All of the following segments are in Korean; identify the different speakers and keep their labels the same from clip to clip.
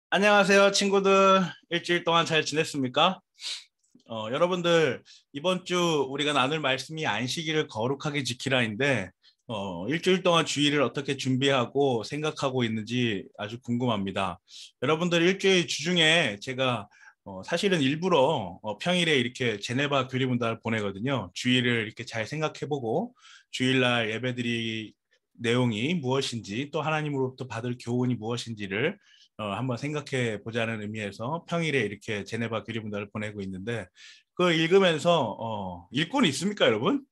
Speaker 1: 안녕하세요, 친구들. 일주일 동안 잘 지냈습니까? 여러분들, 이번 주 우리가 나눌 말씀이 안식일을 거룩하게 지키라인데, 일주일 동안 주일을 어떻게 준비하고 생각하고 있는지 아주 궁금합니다. 여러분들 일주일 주중에 제가 사실은 일부러 평일에 이렇게 제네바 교리문답을 보내거든요. 주일을 이렇게 잘 생각해보고 주일날 예배드릴 내용이 무엇인지 또 하나님으로부터 받을 교훈이 무엇인지를 한번 생각해 보자는 의미에서 평일에 이렇게 제네바 교리문답을 보내고 있는데 그걸 읽으면서 읽고는 있습니까, 여러분?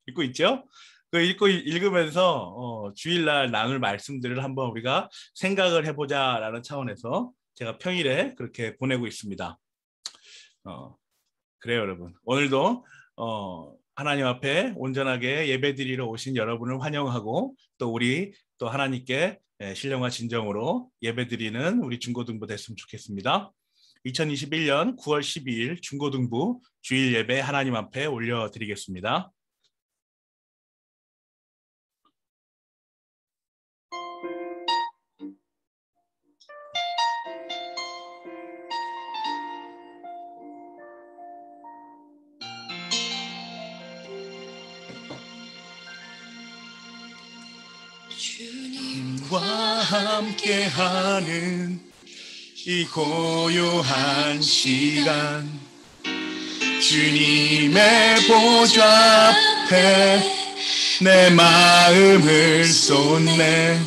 Speaker 1: 읽고 있죠? 읽으면서 주일날 나눌 말씀들을 한번 우리가 생각을 해보자라는 차원에서 제가 평일에 그렇게 보내고 있습니다. 어, 그래요, 여러분. 오늘도 하나님 앞에 온전하게 예배드리러 오신 여러분을 환영하고 또 우리 또 하나님께 신령과 진정으로 예배드리는 우리 중고등부 됐으면 좋겠습니다. 2021년 9월 12일 중고등부 주일 예배 하나님 앞에 올려드리겠습니다. 주님과 함께하는 이 고요한 시간, 주님의 보좌 앞에 내 마음을 쏟네.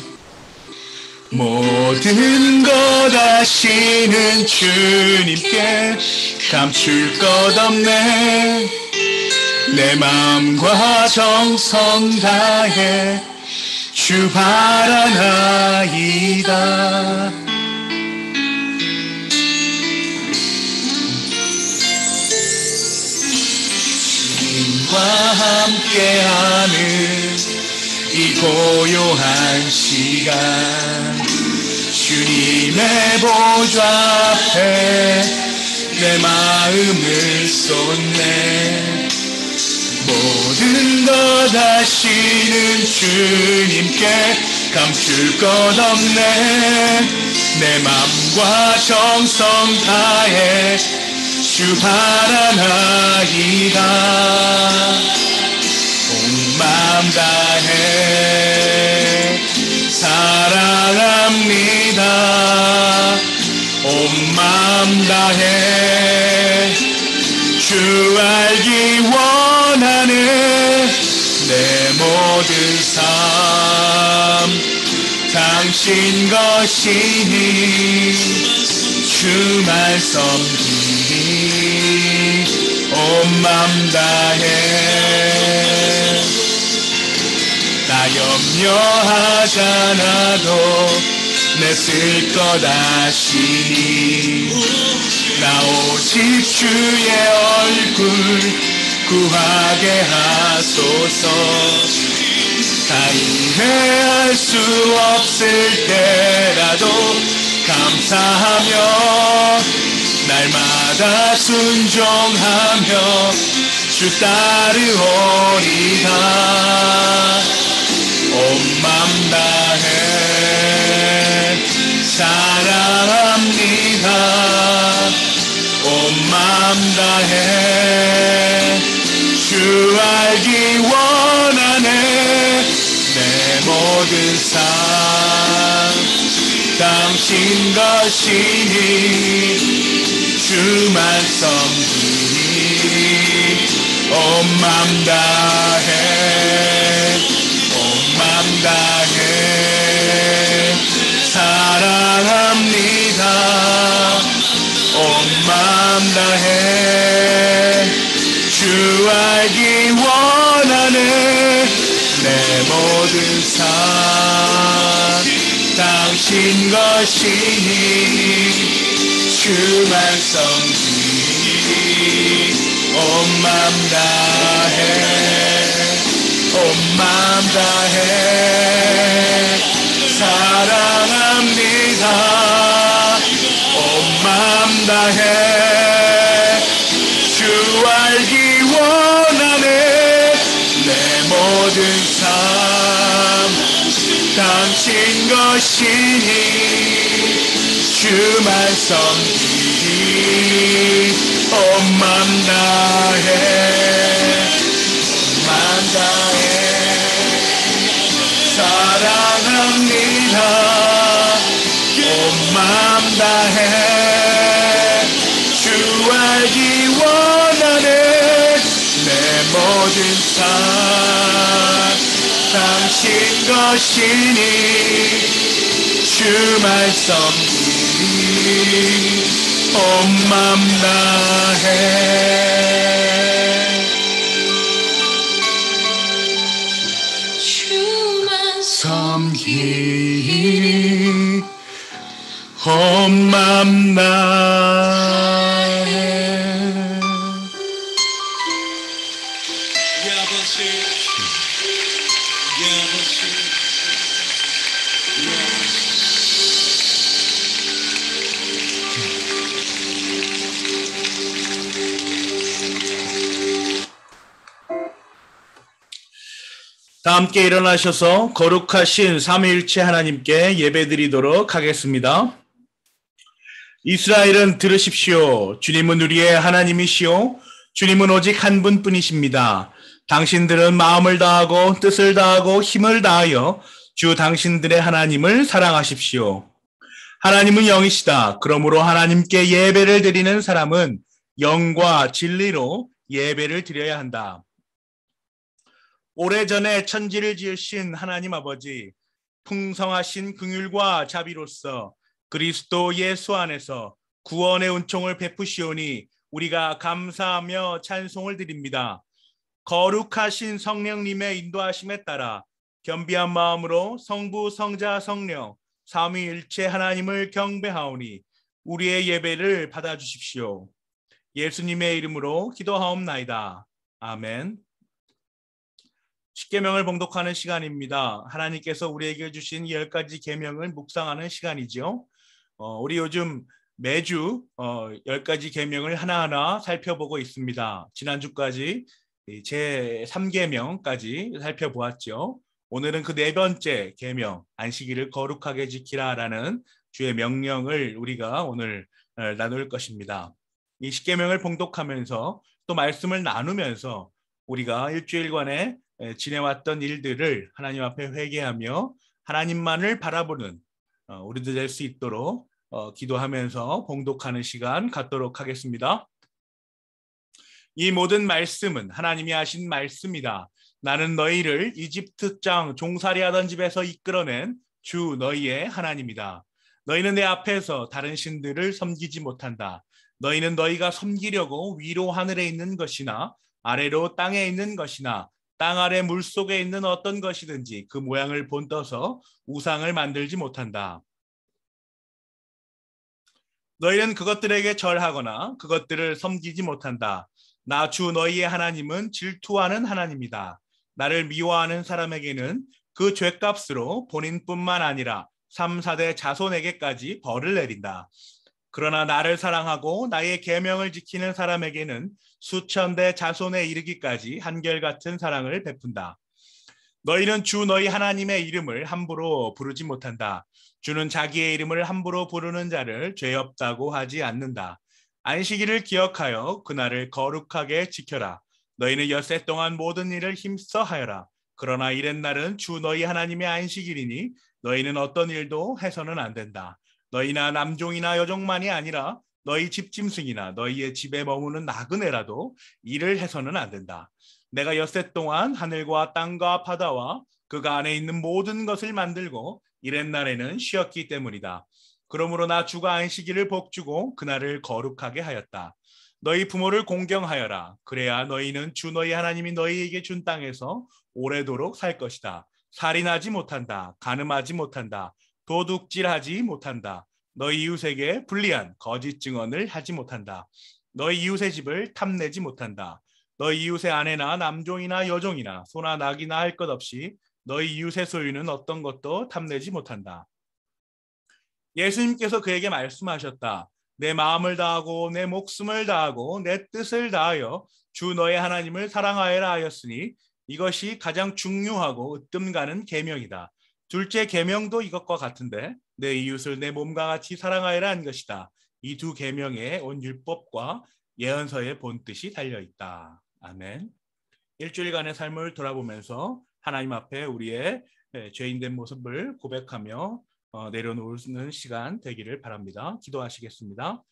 Speaker 1: 모든 것 아시는 주님께 감출 것 없네. 내 마음과 정성 다해 주 바라나이다. 주님과 함께하는 이 고요한 시간, 주님의 보좌 앞에 내 마음을 쏟네. 모든 것 아시는 주님께 감출 것 없네. 내 맘과 정성 다해 주 바라나이다. 온 마음 다해 사랑합니다. 온 마음 다해 주 알기 원하네. 내 모든 삶 당신 것이니 주만 섬기니 온 맘 다해. 나 염려하잖아도 내 쓸 것 아시니 나 오직 주의 얼굴 구하게 하소서. 다 이해할 수 없을 때라도 감사하며 날마다 순종하며 주 따르오리다. 온 맘 다해 사랑합니다. 온 마음 다해 주 알기 원하네. 내 모든 삶 당신 것이니 주만 섬기니 온 마음 다해 온 마음 다해 사랑합니다. 온 마음 다해 주 알기 원하네. 내 모든 삶 당신 것이니 주만 섬기니 온 마음 다해 온 마음 다해 사랑합니다. 온 마음 다해 주 알기 원하네. 내 모든 삶 당신 것이니 주만 섬기리 온 맘 다해 맘 다해 사랑합니다 온 맘 다해 주 알기 원하는 내 모든 삶 당신 것이니 주만 섬기리 온 맘 다해
Speaker 2: 주만
Speaker 1: 섬기리 온 맘 다해 다 함께 일어나셔서 거룩하신 삼위일체 하나님께 예배드리도록 하겠습니다. 이스라엘은 들으십시오. 주님은 우리의 하나님이시오. 주님은 오직 한 분뿐이십니다. 당신들은 마음을 다하고 뜻을 다하고 힘을 다하여 주 당신들의 하나님을 사랑하십시오. 하나님은 영이시다. 그러므로 하나님께 예배를 드리는 사람은 영과 진리로 예배를 드려야 한다. 오래전에 천지를 지으신 하나님 아버지, 풍성하신 긍휼과 자비로서 그리스도 예수 안에서 구원의 은총을 베푸시오니 우리가 감사하며 찬송을 드립니다. 거룩하신 성령님의 인도하심에 따라 겸비한 마음으로 성부, 성자, 성령, 삼위일체 하나님을 경배하오니 우리의 예배를 받아주십시오. 예수님의 이름으로 기도하옵나이다. 아멘. 십계명을 봉독하는 시간입니다. 하나님께서 우리에게 주신 10가지 계명을 묵상하는 시간이죠. 우리 요즘 매주 10가지 계명을 하나하나 살펴보고 있습니다. 지난주까지 제 3계명까지 살펴보았죠. 오늘은 그 4번째 계명, 안식일을 거룩하게 지키라라는 주의 명령을 우리가 오늘 나눌 것입니다. 이 십계명을 봉독하면서 또 말씀을 나누면서 우리가 일주일간에 지내왔던 일들을 하나님 앞에 회개하며 하나님만을 바라보는 우리도 될 수 있도록 기도하면서 봉독하는 시간 갖도록 하겠습니다. 이 모든 말씀은 하나님이 하신 말씀이다. 나는 너희를 이집트 땅 종살이 하던 집에서 이끌어낸 주 너희의 하나님이다. 너희는 내 앞에서 다른 신들을 섬기지 못한다. 너희는 너희가 섬기려고 위로 하늘에 있는 것이나 아래로 땅에 있는 것이나 땅 아래 물속에 있는 어떤 것이든지 그 모양을 본떠서 우상을 만들지 못한다. 너희는 그것들에게 절하거나 그것들을 섬기지 못한다. 나 주 너희의 하나님은 질투하는 하나님이다. 나를 미워하는 사람에게는 그 죄값으로 본인뿐만 아니라 3, 4대 자손에게까지 벌을 내린다. 그러나 나를 사랑하고 나의 계명을 지키는 사람에게는 수천 대 자손에 이르기까지 한결같은 사랑을 베푼다. 너희는 주 너희 하나님의 이름을 함부로 부르지 못한다. 주는 자기의 이름을 함부로 부르는 자를 죄 없다고 하지 않는다. 안식일을 기억하여 그날을 거룩하게 지켜라. 너희는 엿새 동안 모든 일을 힘써 하여라. 그러나 이렛날은 주 너희 하나님의 안식일이니 너희는 어떤 일도 해서는 안 된다. 너희나 남종이나 여종만이 아니라 너희 집짐승이나 너희의 집에 머무는 나그네라도 일을 해서는 안 된다. 내가 엿새 동안 하늘과 땅과 바다와 그가 안에 있는 모든 것을 만들고 이렛날에는 쉬었기 때문이다. 그러므로 나 주가 안식일을 복주고 그날을 거룩하게 하였다. 너희 부모를 공경하여라. 그래야 너희는 주 너희 하나님이 너희에게 준 땅에서 오래도록 살 것이다. 살인하지 못한다. 간음하지 못한다. 도둑질하지 못한다. 너희 이웃에게 불리한 거짓 증언을 하지 못한다. 너희 이웃의 집을 탐내지 못한다. 너희 이웃의 아내나 남종이나 여종이나 소나 낙이나 할 것 없이 너희 이웃의 소유는 어떤 것도 탐내지 못한다. 예수님께서 그에게 말씀하셨다. 내 마음을 다하고 내 목숨을 다하고 내 뜻을 다하여 주 너의 하나님을 사랑하여라 하였으니 이것이 가장 중요하고 으뜸 가는 계명이다. 둘째 계명도 이것과 같은데 내 이웃을 내 몸과 같이 사랑하여라 한 것이다. 이 두 계명에 온 율법과 예언서의 본뜻이 달려 있다. 아멘. 일주일간의 삶을 돌아보면서 하나님 앞에 우리의 죄인된 모습을 고백하며 내려놓는 시간 되기를 바랍니다. 기도하시겠습니다.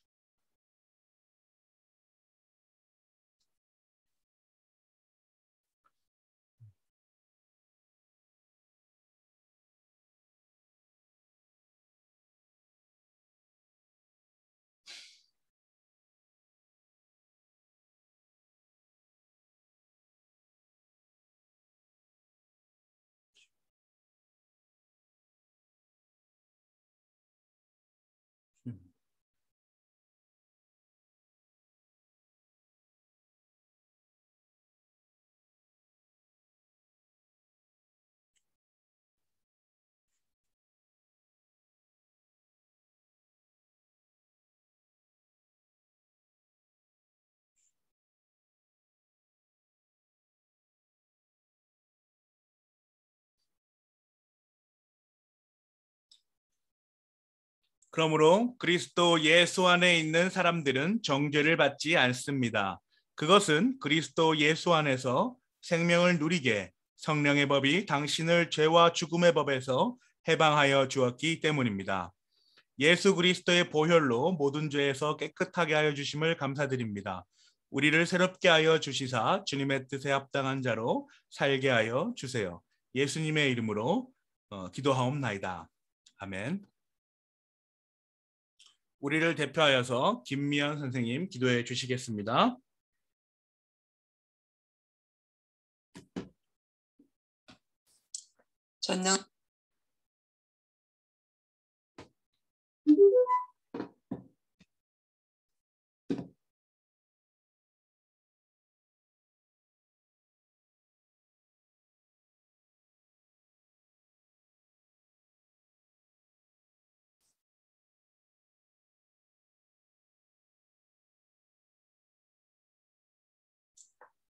Speaker 1: 그러므로 그리스도 예수 안에 있는 사람들은 정죄를 받지 않습니다. 그것은 그리스도 예수 안에서 생명을 누리게 성령의 법이 당신을 죄와 죽음의 법에서 해방하여 주었기 때문입니다. 예수 그리스도의 보혈로 모든 죄에서 깨끗하게 하여 주심을 감사드립니다. 우리를 새롭게 하여 주시사 주님의 뜻에 합당한 자로 살게 하여 주세요. 예수님의 이름으로 기도하옵나이다. 아멘. 우리를 대표하여서 김미연 선생님 기도해 주시겠습니다.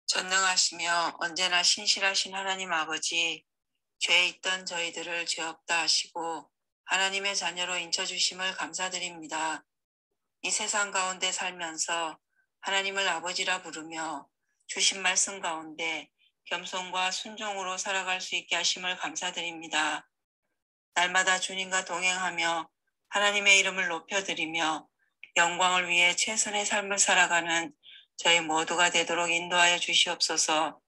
Speaker 2: 전능하시며 언제나 신실하신 하나님 아버지, 죄에 있던 저희들을 죄 없다 하시고 하나님의 자녀로 인쳐주심을 감사드립니다. 이 세상 가운데 살면서 하나님을 아버지라 부르며 주신 말씀 가운데 겸손과 순종으로 살아갈 수 있게 하심을 감사드립니다. 날마다 주님과 동행하며 하나님의 이름을 높여드리며 영광을 위해 최선의 삶을 살아가는 저희 모두가 되도록 인도하여 주시옵소서.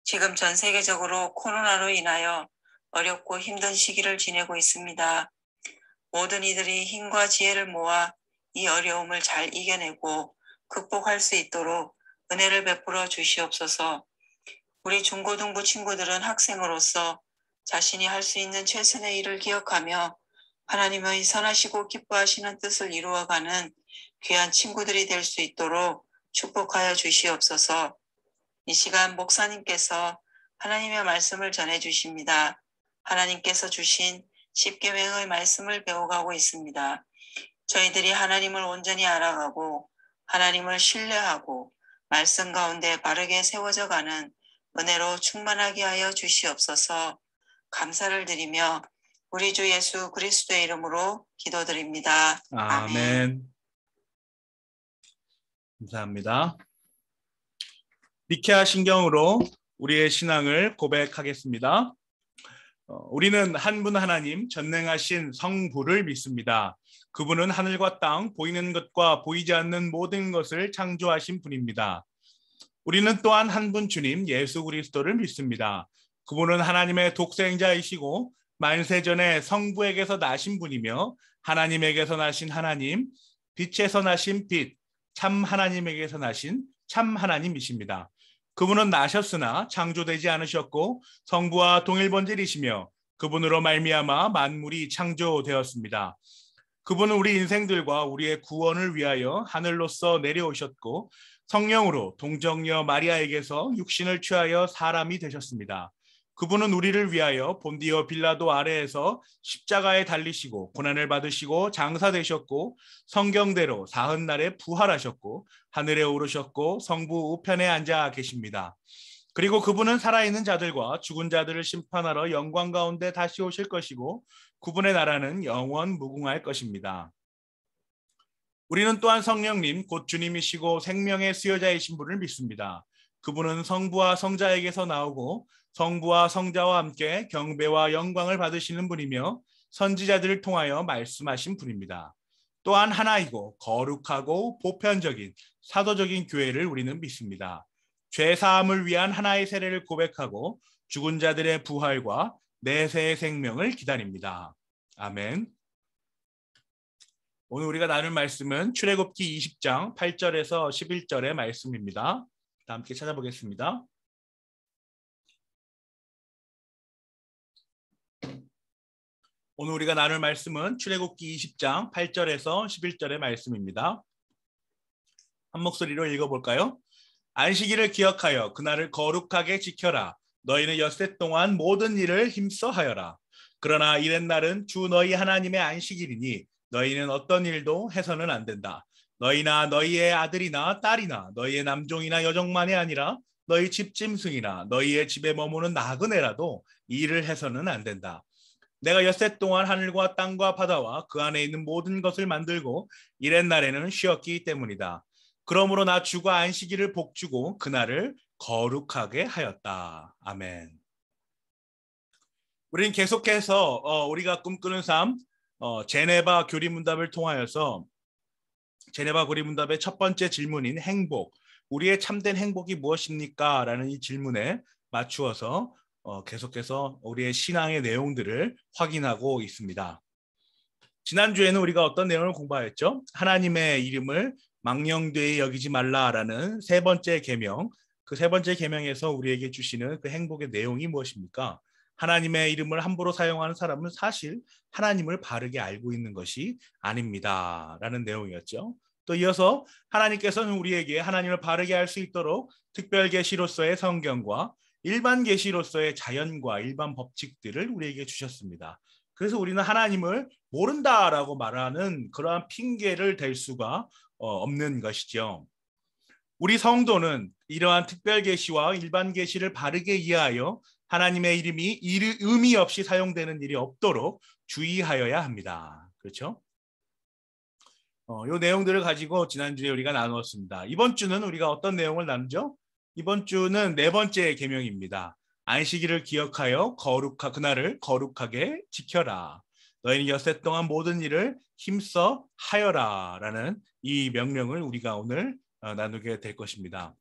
Speaker 2: 지금 전 세계적으로 코로나로 인하여 어렵고 힘든 시기를 지내고 있습니다. 모든 이들이 힘과 지혜를 모아 이 어려움을 잘 이겨내고 극복할 수 있도록 은혜를 베풀어 주시옵소서. 우리 중고등부 친구들은 학생으로서 자신이 할 수 있는 최선의 일을 기억하며 하나님의 선하시고 기뻐하시는 뜻을 이루어가는 귀한 친구들이 될 수 있도록 축복하여 주시옵소서. 이 시간 목사님께서 하나님의 말씀을 전해주십니다. 하나님께서 주신 십계명의 말씀을 배워가고 있습니다. 저희들이 하나님을 온전히 알아가고 하나님을 신뢰하고 말씀 가운데 바르게 세워져가는 은혜로 충만하게 하여 주시옵소서. 감사를 드리며 우리 주 예수 그리스도의 이름으로 기도드립니다.
Speaker 1: 아멘. 감사합니다. 니케아 신경으로 우리의 신앙을 고백하겠습니다. 우리는 한 분 하나님 전능하신 성부를 믿습니다. 그분은 하늘과 땅, 보이는 것과 보이지 않는 모든 것을 창조하신 분입니다. 우리는 또한 한 분 주님 예수 그리스도를 믿습니다. 그분은 하나님의 독생자이시고 만세전에 성부에게서 나신 분이며 하나님에게서 나신 하나님, 빛에서 나신 빛, 참 하나님에게서 나신 참 하나님이십니다. 그분은 나셨으나 창조되지 않으셨고 성부와 동일본질이시며 그분으로 말미암아 만물이 창조되었습니다. 그분은 우리 인생들과 우리의 구원을 위하여 하늘로서 내려오셨고 성령으로 동정녀 마리아에게서 육신을 취하여 사람이 되셨습니다. 그분은 우리를 위하여 본디오 빌라도 아래에서 십자가에 달리시고 고난을 받으시고 장사되셨고 성경대로 사흔날에 부활하셨고 하늘에 오르셨고 성부 우편에 앉아 계십니다. 그리고 그분은 살아있는 자들과 죽은 자들을 심판하러 영광 가운데 다시 오실 것이고 그분의 나라는 영원 무궁할 것입니다. 우리는 또한 성령님 곧 주님이시고 생명의 수여자이신 분을 믿습니다. 그분은 성부와 성자에게서 나오고 성부와 성자와 함께 경배와 영광을 받으시는 분이며 선지자들을 통하여 말씀하신 분입니다. 또한 하나이고 거룩하고 보편적인 사도적인 교회를 우리는 믿습니다. 죄 사함을 위한 하나의 세례를 고백하고 죽은 자들의 부활과 내세의 생명을 기다립니다. 아멘. 오늘 우리가 나눌 말씀은 출애굽기 20장 8절에서 11절의 말씀입니다. 다 함께 찾아보겠습니다. 오늘 우리가 나눌 말씀은 출애굽기 20장 8절에서 11절의 말씀입니다. 한 목소리로 읽어볼까요? 안식일을 기억하여 그날을 거룩하게 지켜라. 너희는 엿새 동안 모든 일을 힘써 하여라. 그러나 이렛날은 주 너희 하나님의 안식일이니 너희는 어떤 일도 해서는 안 된다. 너희나 너희의 아들이나 딸이나 너희의 남종이나 여종만이 아니라 너희 집짐승이나 너희의 집에 머무는 나그네라도 일을 해서는 안 된다. 내가 엿새 동안 하늘과 땅과 바다와 그 안에 있는 모든 것을 만들고 이렛날에는 쉬었기 때문이다. 그러므로 나 주가 안식일을 복주고 그날을 거룩하게 하였다. 아멘. 우리는 계속해서 우리가 꿈꾸는 삶 제네바 교리문답을 통하여서 제네바 교리문답의 첫 번째 질문인 행복, 우리의 참된 행복이 무엇입니까? 라는 이 질문에 맞추어서 계속해서 우리의 신앙의 내용들을 확인하고 있습니다. 지난주에는 우리가 어떤 내용을 공부하였죠? 하나님의 이름을 망령되이 여기지 말라라는 세 번째 계명, 그 세 번째 계명에서 우리에게 주시는 그 행복의 내용이 무엇입니까? 하나님의 이름을 함부로 사용하는 사람은 사실 하나님을 바르게 알고 있는 것이 아닙니다. 라는 내용이었죠. 또 이어서 하나님께서는 우리에게 하나님을 바르게 알 수 있도록 특별 계시로서의 성경과 일반 계시로서의 자연과 일반 법칙들을 우리에게 주셨습니다. 그래서 우리는 하나님을 모른다라고 말하는 그러한 핑계를 댈 수가 없는 것이죠. 우리 성도는 이러한 특별 계시와 일반 계시를 바르게 이해하여 하나님의 이름이 의미 없이 사용되는 일이 없도록 주의하여야 합니다. 그렇죠? 이 내용들을 가지고 지난주에 우리가 나누었습니다. 이번 주는 우리가 어떤 내용을 나누죠? 이번 주는 네 번째 계명입니다. 안식일을 기억하여 그날을 거룩하게 지켜라. 너희는 엿새 동안 모든 일을 힘써 하여라 라는 이 명령을 우리가 오늘 나누게 될 것입니다.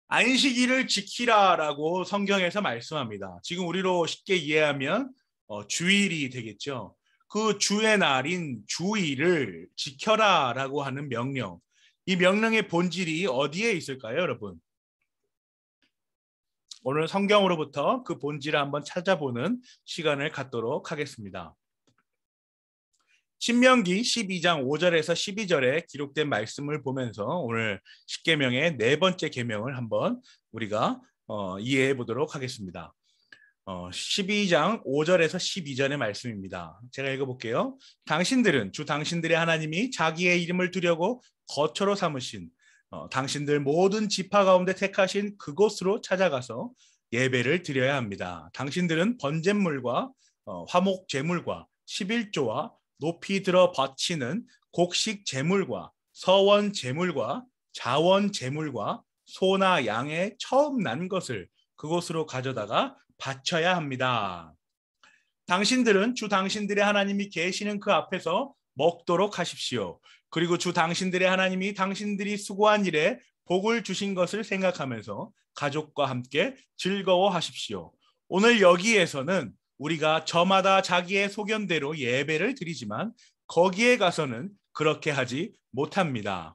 Speaker 1: 안식일을 지키라라고 성경에서 말씀합니다. 지금 우리로 쉽게 이해하면 주일이 되겠죠. 그 주의 날인 주일을 지켜라라고 하는 명령. 이 명령의 본질이 어디에 있을까요, 여러분? 오늘 성경으로부터 그 본질을 한번 찾아보는 시간을 갖도록 하겠습니다. 신명기 12장 5절에서 12절에 기록된 말씀을 보면서 오늘 십계명의 네 번째 계명을 한번 우리가 이해해 보도록 하겠습니다. 12장 5절에서 12절의 말씀입니다. 제가 읽어볼게요. 당신들은 주 당신들의 하나님이 자기의 이름을 두려고 거처로 삼으신 당신들 모든 지파 가운데 택하신 그곳으로 찾아가서 예배를 드려야 합니다. 당신들은 번제물과 화목 제물과 11조와 높이 들어 바치는 곡식 제물과 서원 제물과 자원 제물과 소나 양의 처음 난 것을 그곳으로 가져다가 바쳐야 합니다. 당신들은 주 당신들의 하나님이 계시는 그 앞에서 먹도록 하십시오. 그리고 주 당신들의 하나님이 당신들이 수고한 일에 복을 주신 것을 생각하면서 가족과 함께 즐거워하십시오. 오늘 여기에서는 우리가 저마다 자기의 소견대로 예배를 드리지만 거기에 가서는 그렇게 하지 못합니다.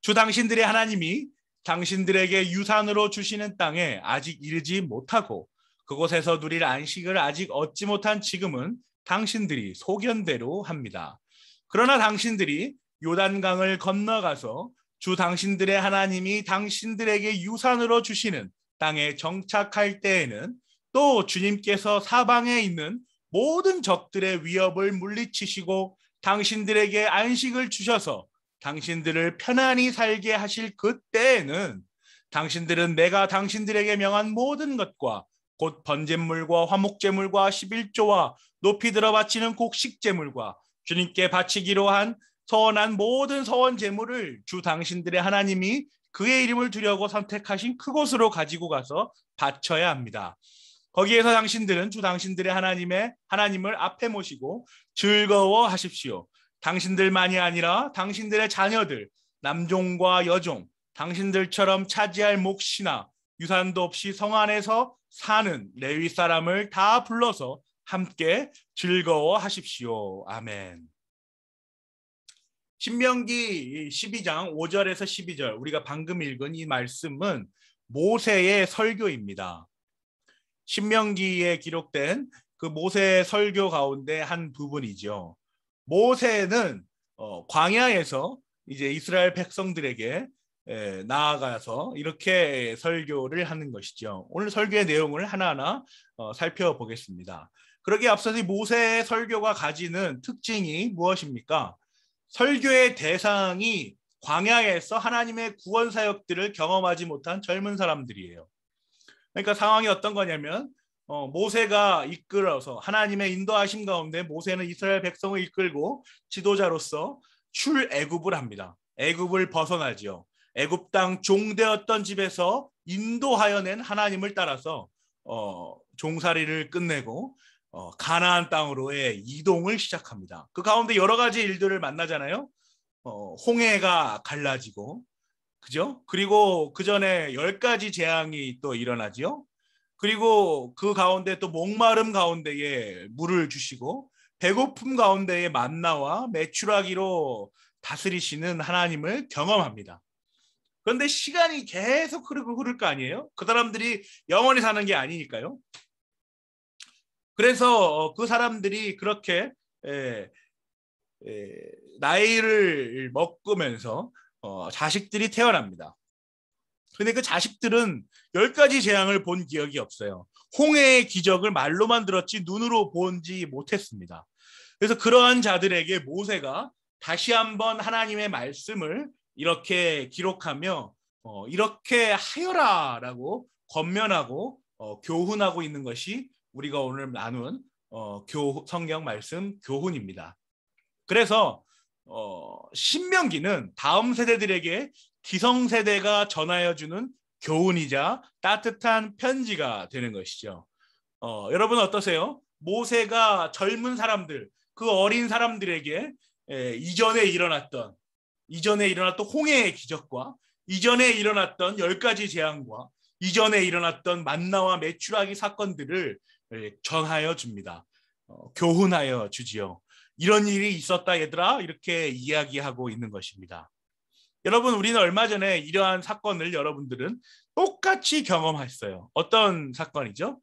Speaker 1: 주 당신들의 하나님이 당신들에게 유산으로 주시는 땅에 아직 이르지 못하고 그곳에서 누릴 안식을 아직 얻지 못한 지금은 당신들이 소견대로 합니다. 그러나 당신들이 요단강을 건너가서 주 당신들의 하나님이 당신들에게 유산으로 주시는 땅에 정착할 때에는 또 주님께서 사방에 있는 모든 적들의 위협을 물리치시고 당신들에게 안식을 주셔서 당신들을 편안히 살게 하실 그때에는 당신들은 내가 당신들에게 명한 모든 것과 곧 번제물과 화목제물과 11조와 높이 들어 바치는 곡식제물과 주님께 바치기로 한 서원한 모든 서원 제물을 주 당신들의 하나님이 그의 이름을 두려고 선택하신 그곳으로 가지고 가서 바쳐야 합니다. 거기에서 당신들은 주 당신들의 하나님을 앞에 모시고 즐거워하십시오. 당신들만이 아니라 당신들의 자녀들, 남종과 여종, 당신들처럼 차지할 몫이나 유산도 없이 성 안에서 사는 레위 사람을 다 불러서 함께 즐거워하십시오. 아멘. 신명기 12장 5절에서 12절 우리가 방금 읽은 이 말씀은 모세의 설교입니다. 신명기에 기록된 그 모세의 설교 가운데 한 부분이죠. 모세는 광야에서 이제 이스라엘 백성들에게 나아가서 이렇게 설교를 하는 것이죠. 오늘 설교의 내용을 하나하나 살펴보겠습니다. 그러기에 앞서서 이 모세의 설교가 가지는 특징이 무엇입니까? 설교의 대상이 광야에서 하나님의 구원 사역들을 경험하지 못한 젊은 사람들이에요. 그러니까 상황이 어떤 거냐면 모세가 이끌어서 하나님의 인도하심 가운데 모세는 이스라엘 백성을 이끌고 지도자로서 출애굽을 합니다. 애굽을 벗어나지요. 애굽 땅 종되었던 집에서 인도하여 낸 하나님을 따라서 종살이를 끝내고 가나안 땅으로의 이동을 시작합니다. 그 가운데 여러 가지 일들을 만나잖아요. 홍해가 갈라지고, 그죠? 그리고 그 전에 10가지 재앙이 또 일어나지요. 그리고 그 가운데 또 목마름 가운데에 물을 주시고 배고픔 가운데에 만나와 메추라기로 다스리시는 하나님을 경험합니다. 그런데 시간이 계속 흐를 거 아니에요? 그 사람들이 영원히 사는 게 아니니까요. 그래서 그 사람들이 그렇게 나이를 먹으면서 자식들이 태어납니다. 근데 그 자식들은 10가지 재앙을 본 기억이 없어요. 홍해의 기적을 말로만 들었지 눈으로 보지 못했습니다. 그래서 그러한 자들에게 모세가 다시 한번 하나님의 말씀을 이렇게 기록하며 이렇게 하여라라고 권면하고 교훈하고 있는 것이 우리가 오늘 나눈 성경 말씀 교훈입니다. 그래서 신명기는 다음 세대들에게 기성세대가 전하여주는 교훈이자 따뜻한 편지가 되는 것이죠. 여러분 어떠세요? 모세가 젊은 사람들, 그 어린 사람들에게 이전에 일어났던 홍해의 기적과 이전에 일어났던 10가지 재앙과 이전에 일어났던 만나와 메추라기 사건들을 전하여 줍니다. 교훈하여 주지요. 이런 일이 있었다 얘들아 이렇게 이야기하고 있는 것입니다. 여러분 우리는 얼마 전에 이러한 사건을 여러분들은 똑같이 경험했어요. 어떤 사건이죠?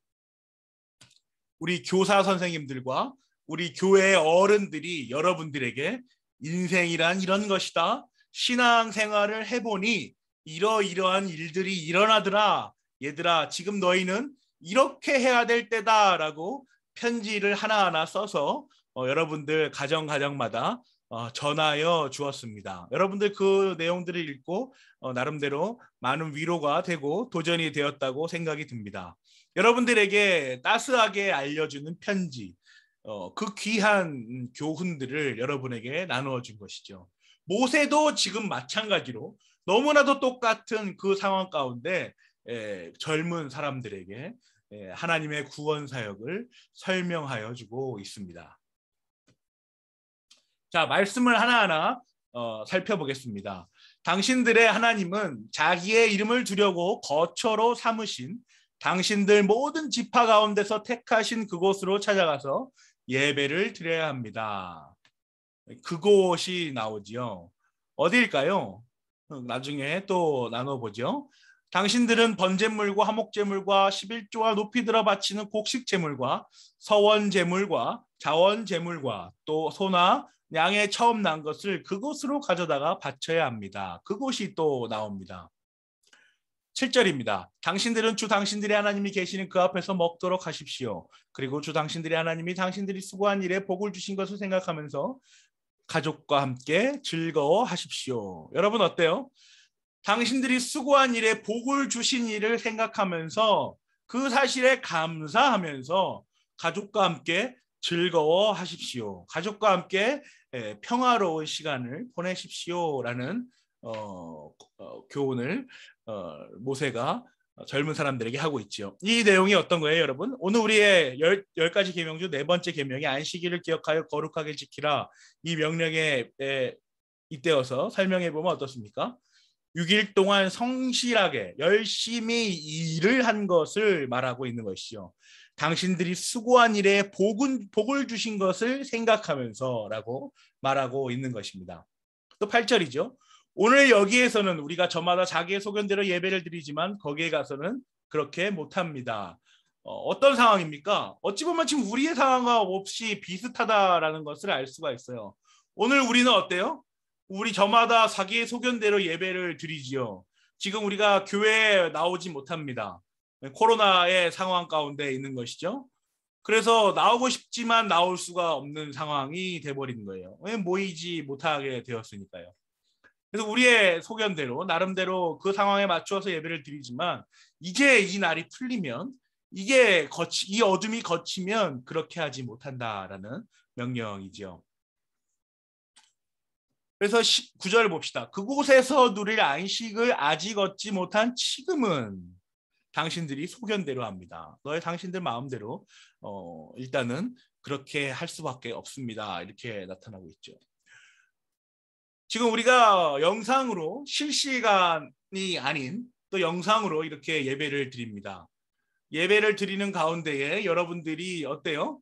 Speaker 1: 우리 교사 선생님들과 우리 교회 어른들이 여러분들에게 인생이란 이런 것이다. 신앙생활을 해보니 이러이러한 일들이 일어나더라. 얘들아 지금 너희는 이렇게 해야 될 때다라고 편지를 하나하나 써서 여러분들 가정마다 전하여 주었습니다. 여러분들 그 내용들을 읽고 나름대로 많은 위로가 되고 도전이 되었다고 생각이 듭니다. 여러분들에게 따스하게 알려주는 편지, 그 귀한 교훈들을 여러분에게 나누어 준 것이죠. 모세도 지금 마찬가지로 너무나도 똑같은 그 상황 가운데 젊은 사람들에게 하나님의 구원 사역을 설명하여 주고 있습니다. 자, 말씀을 하나하나 살펴보겠습니다. 당신들의 하나님은 자기의 이름을 두려고 거처로 삼으신 당신들 모든 지파 가운데서 택하신 그곳으로 찾아가서 예배를 드려야 합니다. 그곳이 나오지요. 어디일까요? 나중에 또 나눠보죠. 당신들은 번제물과 화목제물과 11조와 높이 들어 바치는 곡식제물과 서원제물과 자원제물과 또 소나 양의 처음 난 것을 그곳으로 가져다가 바쳐야 합니다. 그곳이 또 나옵니다. 7절입니다. 당신들은 주 당신들의 하나님이 계시는 그 앞에서 먹도록 하십시오. 그리고 주 당신들의 하나님이 당신들이 수고한 일에 복을 주신 것을 생각하면서 가족과 함께 즐거워하십시오. 여러분 어때요? 당신들이 수고한 일에 복을 주신 일을 생각하면서 그 사실에 감사하면서 가족과 함께 즐거워하십시오. 가족과 함께 평화로운 시간을 보내십시오라는 교훈을 모세가 젊은 사람들에게 하고 있죠. 이 내용이 어떤 거예요, 여러분? 오늘 우리의 10가지 계명 중 네 번째 계명이 안식일을 기억하여 거룩하게 지키라. 이 명령에 잇대어서 설명해 보면 어떻습니까? 6일 동안 성실하게 열심히 일을 한 것을 말하고 있는 것이죠. 당신들이 수고한 일에 복을 주신 것을 생각하면서라고 말하고 있는 것입니다. 또 8절이죠. 오늘 여기에서는 우리가 저마다 자기의 소견대로 예배를 드리지만 거기에 가서는 그렇게 못합니다. 어떤 상황입니까? 어찌 보면 지금 우리의 상황과 몹시 비슷하다라는 것을 알 수가 있어요. 오늘 우리는 어때요? 우리 저마다 자기의 소견대로 예배를 드리지요. 지금 우리가 교회에 나오지 못합니다. 코로나의 상황 가운데 있는 것이죠. 그래서 나오고 싶지만 나올 수가 없는 상황이 돼버린 거예요. 왜 모이지 못하게 되었으니까요. 그래서 우리의 소견대로 나름대로 그 상황에 맞추어서 예배를 드리지만 이제 이 날이 풀리면 이 어둠이 걷히면 그렇게 하지 못한다라는 명령이지요. 그래서 9절 봅시다. 그곳에서 누릴 안식을 아직 얻지 못한 지금은 당신들이 소견대로 합니다. 당신들 마음대로 일단은 그렇게 할 수밖에 없습니다. 이렇게 나타나고 있죠. 지금 우리가 영상으로 실시간이 아닌 또 영상으로 이렇게 예배를 드립니다. 예배를 드리는 가운데에 여러분들이 어때요?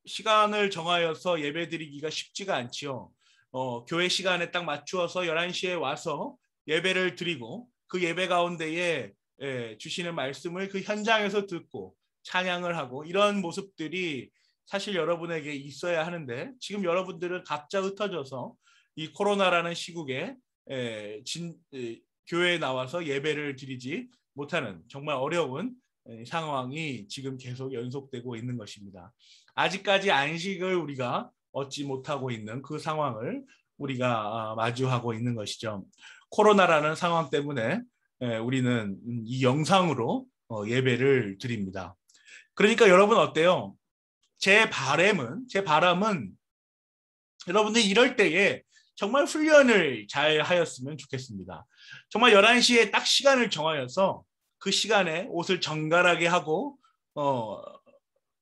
Speaker 1: 시간을 정하여서 예배 드리기가 쉽지가 않지요. 교회 시간에 딱 맞추어서 11시에 와서 예배를 드리고 그 예배 가운데에 주시는 말씀을 그 현장에서 듣고 찬양을 하고 이런 모습들이 사실 여러분에게 있어야 하는데 지금 여러분들은 각자 흩어져서 이 코로나라는 시국에 교회에 나와서 예배를 드리지 못하는 정말 어려운 상황이 지금 계속 연속되고 있는 것입니다. 아직까지 안식을 우리가 얻지 못하고 있는 그 상황을 우리가 마주하고 있는 것이죠. 코로나라는 상황 때문에 우리는 이 영상으로 예배를 드립니다. 그러니까 여러분 어때요? 제 바람은 여러분들 이럴 때에 정말 훈련을 잘 하였으면 좋겠습니다. 정말 11시에 딱 시간을 정하여서 그 시간에 옷을 정갈하게 하고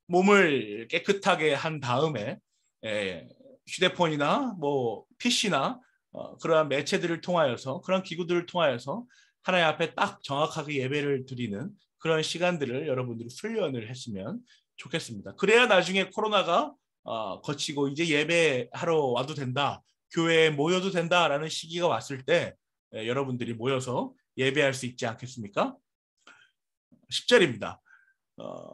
Speaker 1: 몸을 깨끗하게 한 다음에 휴대폰이나 뭐 PC나 그러한 매체들을 통하여서 그런 기구들을 통하여서 하나님 앞에 딱 정확하게 예배를 드리는 그런 시간들을 여러분들이 훈련을 했으면 좋겠습니다. 그래야 나중에 코로나가 거치고 이제 예배하러 와도 된다, 교회에 모여도 된다라는 시기가 왔을 때 여러분들이 모여서 예배할 수 있지 않겠습니까? 10절입니다.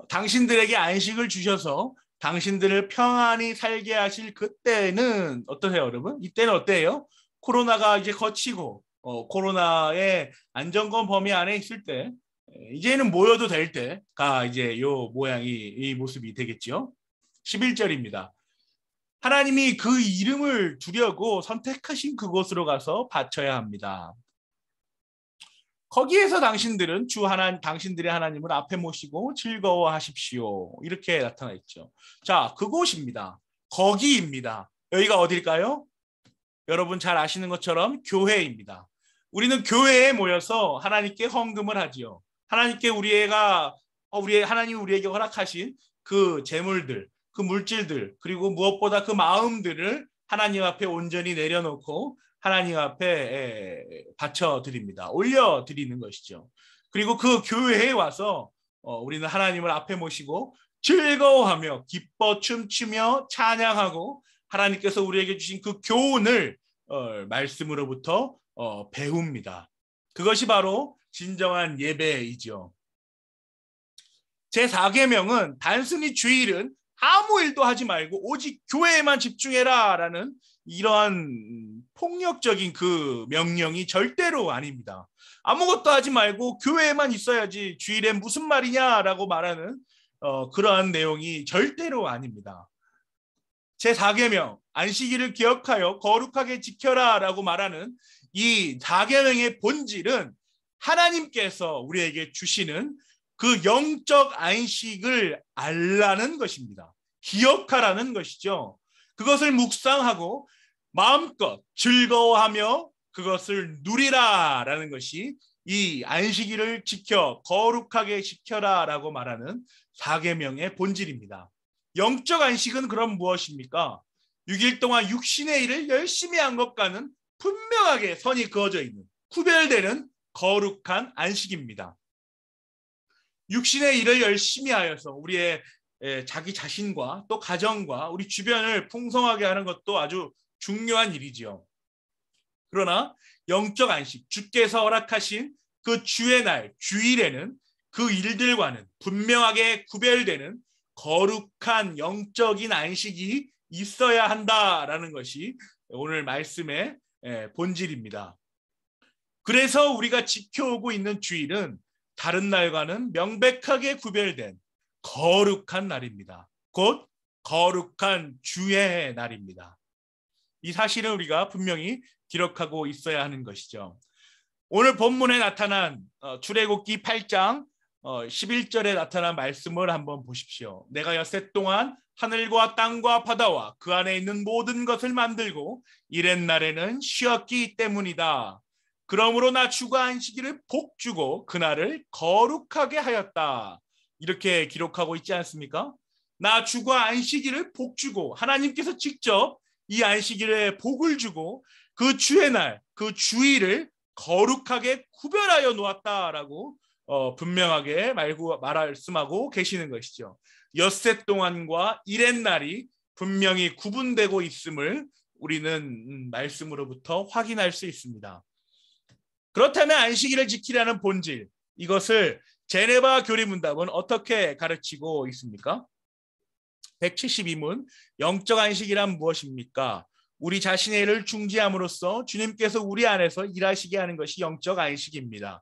Speaker 1: 당신들에게 안식을 주셔서 당신들을 평안히 살게 하실 그때는 어떠세요, 여러분? 이때는 어때요? 코로나가 이제 거치고 코로나의 안정권 범위 안에 있을 때 이제는 모여도 될 때가 이제 요 모양이 이 모습이 되겠죠. 11절입니다. 하나님이 그 이름을 두려고 선택하신 그곳으로 가서 바쳐야 합니다. 거기에서 당신들은 당신들의 하나님을 앞에 모시고 즐거워하십시오. 이렇게 나타나 있죠. 자, 그곳입니다. 거기입니다. 여기가 어딜까요? 여러분 잘 아시는 것처럼 교회입니다. 우리는 교회에 모여서 하나님께 헌금을 하지요. 하나님께 하나님이 우리에게 허락하신 그 재물들, 그 물질들, 그리고 무엇보다 그 마음들을 하나님 앞에 온전히 내려놓고 하나님 앞에 바쳐드립니다. 올려드리는 것이죠. 그리고 그 교회에 와서 우리는 하나님을 앞에 모시고 즐거워하며 기뻐 춤추며 찬양하고 하나님께서 우리에게 주신 그 교훈을 말씀으로부터 배웁니다. 그것이 바로 진정한 예배이죠. 제4계명은 단순히 주일은 아무 일도 하지 말고 오직 교회에만 집중해라 라는 이러한 폭력적인 그 명령이 절대로 아닙니다. 아무것도 하지 말고 교회에만 있어야지 주일엔 무슨 말이냐라고 말하는 그러한 내용이 절대로 아닙니다. 제4계명 안식일을 기억하여 거룩하게 지켜라 라고 말하는 이 4계명의 본질은 하나님께서 우리에게 주시는 그 영적 안식을 알라는 것입니다. 기억하라는 것이죠. 그것을 묵상하고 마음껏 즐거워하며 그것을 누리라라는 것이 이 안식일을 지켜 거룩하게 지켜라 라고 말하는 4계명의 본질입니다. 영적 안식은 그럼 무엇입니까? 6일 동안 육신의 일을 열심히 한 것과는 분명하게 선이 그어져 있는 구별되는 거룩한 안식입니다. 육신의 일을 열심히 하여서 우리의 자기 자신과 또 가정과 우리 주변을 풍성하게 하는 것도 아주 중요한 일이지요. 그러나 영적 안식, 주께서 허락하신 그 주의 날, 주일에는 그 일들과는 분명하게 구별되는 거룩한 영적인 안식이 있어야 한다라는 것이 오늘 말씀의 본질입니다. 그래서 우리가 지켜오고 있는 주일은 다른 날과는 명백하게 구별된 거룩한 날입니다. 곧 거룩한 주의 날입니다. 이 사실을 우리가 분명히 기록하고 있어야 하는 것이죠. 오늘 본문에 나타난 출애굽기 8장 11절에 나타난 말씀을 한번 보십시오. 내가 엿새 동안 하늘과 땅과 바다와 그 안에 있는 모든 것을 만들고 이렛날에는 쉬었기 때문이다. 그러므로 나 주가 안식일을 복주고 그날을 거룩하게 하였다. 이렇게 기록하고 있지 않습니까? 나 주가 안식일을 복주고 하나님께서 직접 이 안식일에 복을 주고 그 주의 날, 그 주일을 거룩하게 구별하여 놓았다라고 분명하게 말씀하고 계시는 것이죠. 엿새 동안과 이렛날이 분명히 구분되고 있음을 우리는 말씀으로부터 확인할 수 있습니다. 그렇다면 안식일을 지키라는 본질, 이것을 제네바 교리문답은 어떻게 가르치고 있습니까? 172문, 영적 안식이란 무엇입니까? 우리 자신의 일을 중지함으로써 주님께서 우리 안에서 일하시게 하는 것이 영적 안식입니다.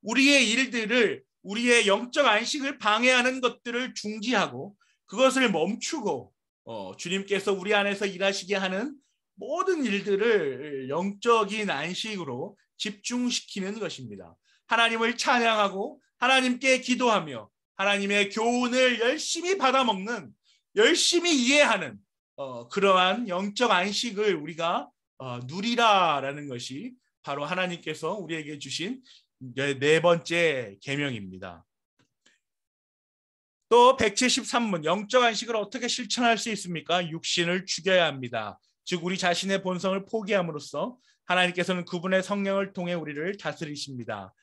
Speaker 1: 우리의 일들을, 우리의 영적 안식을 방해하는 것들을 중지하고 그것을 멈추고 주님께서 우리 안에서 일하시게 하는 모든 일들을 영적인 안식으로 집중시키는 것입니다. 하나님을 찬양하고 하나님께 기도하며 하나님의 교훈을 열심히 받아먹는, 열심히 이해하는 그러한 영적 안식을 우리가 누리라라는 것이 바로 하나님께서 우리에게 주신 네 번째 계명입니다. 또 173문, 영적 안식을 어떻게 실천할 수 있습니까? 육신을 죽여야 합니다. 즉 우리 자신의 본성을 포기함으로써 하나님께서는 그분의 성령을 통해 우리를 다스리십니다.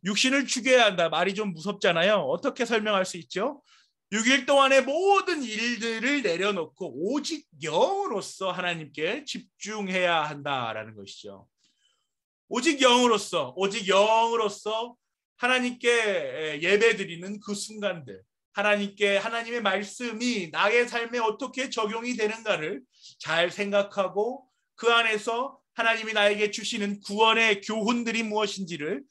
Speaker 1: 육신을 죽여야 한다. 말이 좀 무섭잖아요. 어떻게 설명할 수 있죠? 6일 동안의 모든 일들을 내려놓고 오직 영으로서 하나님께 집중해야 한다라는 것이죠. 오직 영으로서 하나님께 예배드리는 그 순간들, 하나님의 말씀이 나의 삶에 어떻게 적용이 되는가를 잘 생각하고 그 안에서 하나님이 나에게 주시는 구원의 교훈들이 무엇인지를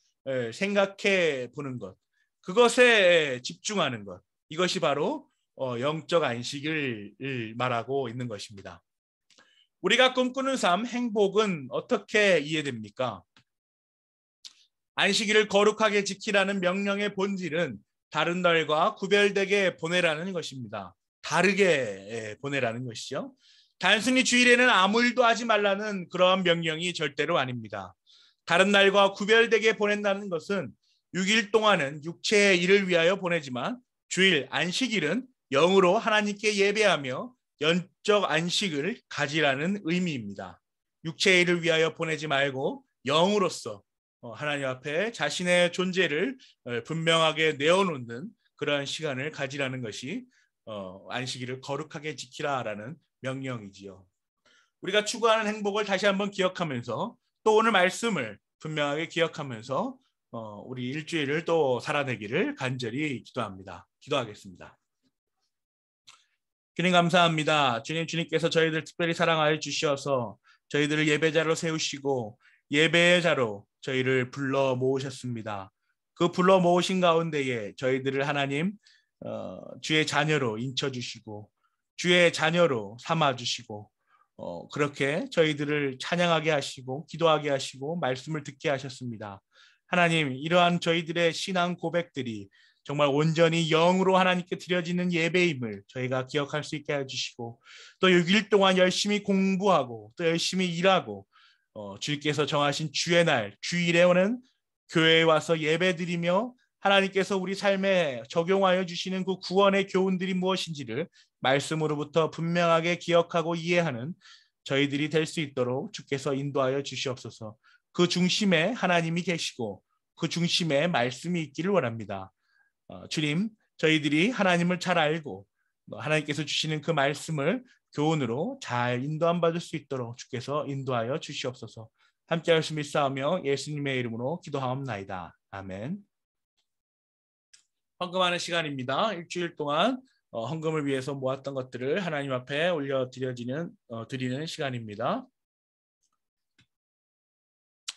Speaker 1: 생각해 보는 것, 그것에 집중하는 것, 이것이 바로 영적 안식을 말하고 있는 것입니다. 우리가 꿈꾸는 삶, 행복은 어떻게 이해됩니까? 안식일을 거룩하게 지키라는 명령의 본질은 다른 날과 구별되게 보내라는 것입니다. 다르게 보내라는 것이죠. 단순히 주일에는 아무 일도 하지 말라는 그러한 명령이 절대로 아닙니다. 다른 날과 구별되게 보낸다는 것은 6일 동안은 육체의 일을 위하여 보내지만 주일, 안식일은 영으로 하나님께 예배하며 영적 안식을 가지라는 의미입니다. 육체의 일을 위하여 보내지 말고 영으로서 하나님 앞에 자신의 존재를 분명하게 내어놓는 그러한 시간을 가지라는 것이 안식일을 거룩하게 지키라라는 명령이지요. 우리가 추구하는 행복을 다시 한번 기억하면서 또 오늘 말씀을 분명하게 기억하면서 우리 일주일을 또 살아내기를 간절히 기도하겠습니다. 주님 감사합니다. 주님께서 저희들 특별히 사랑하여 주셔서 저희들을 예배자로 세우시고 예배의 자로 저희를 불러 모으셨습니다. 그 불러 모으신 가운데에 저희들을 하나님 주의 자녀로 인쳐주시고 주의 자녀로 삼아주시고 그렇게 저희들을 찬양하게 하시고 기도하게 하시고 말씀을 듣게 하셨습니다. 하나님, 이러한 저희들의 신앙 고백들이 정말 온전히 영으로 하나님께 드려지는 예배임을 저희가 기억할 수 있게 해주시고 또 6일 동안 열심히 공부하고 또 열심히 일하고 주께서 정하신 주의 날 주일에 오는 교회에 와서 예배드리며 하나님께서 우리 삶에 적용하여 주시는 그 구원의 교훈들이 무엇인지를 말씀으로부터 분명하게 기억하고 이해하는 저희들이 될 수 있도록 주께서 인도하여 주시옵소서. 그 중심에 하나님이 계시고 그 중심에 말씀이 있기를 원합니다. 주님, 저희들이 하나님을 잘 알고 하나님께서 주시는 그 말씀을 교훈으로 잘 인도함 받을 수 있도록 주께서 인도하여 주시옵소서. 함께 열심히 싸우며 예수님의 이름으로 기도하옵나이다. 아멘. 헌금하는 시간입니다. 일주일 동안 헌금을 위해서 모았던 것들을 하나님 앞에 드리는 시간입니다.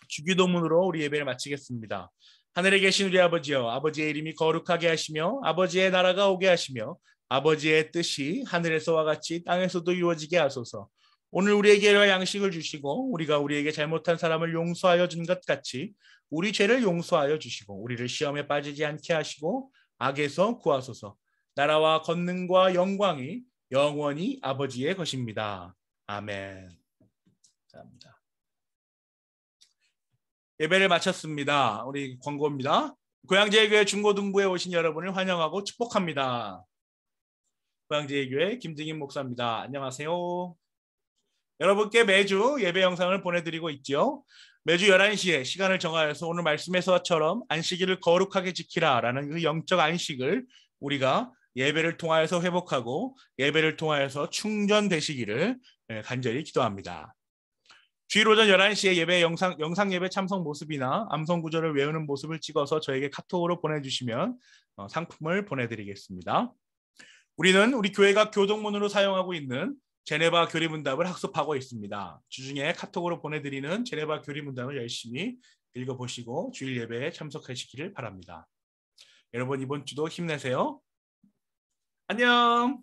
Speaker 1: 주기도문으로 우리 예배를 마치겠습니다. 하늘에 계신 우리 아버지여, 아버지의 이름이 거룩하게 하시며 아버지의 나라가 오게 하시며 아버지의 뜻이 하늘에서와 같이 땅에서도 이루어지게 하소서. 오늘 우리에게 일용할 양식을 주시고 우리가 우리에게 잘못한 사람을 용서하여 준 것 같이 우리 죄를 용서하여 주시고 우리를 시험에 빠지지 않게 하시고 악에서 구하소서. 나라와 권능과 영광이 영원히 아버지의 것입니다. 아멘. 감사합니다. 예배를 마쳤습니다. 우리 광고입니다. 고양제일교회 중고등부에 오신 여러분을 환영하고 축복합니다. 고양제일교회 김증인 목사입니다. 안녕하세요. 여러분께 매주 예배 영상을 보내드리고 있죠. 매주 11시에 시간을 정하여서 오늘 말씀에서처럼 안식일을 거룩하게 지키라 라는 그 영적 안식을 우리가 예배를 통하여서 회복하고 예배를 통하여서 충전되시기를 간절히 기도합니다. 주일 오전 11시에 예배 영상 예배 참석 모습이나 암송 구절을 외우는 모습을 찍어서 저에게 카톡으로 보내주시면 상품을 보내드리겠습니다. 우리는 우리 교회가 교동문으로 사용하고 있는 제네바 교리문답을 학습하고 있습니다. 주중에 카톡으로 보내드리는 제네바 교리문답을 열심히 읽어보시고 주일 예배에 참석하시기를 바랍니다. 여러분 이번 주도 힘내세요. 안녕.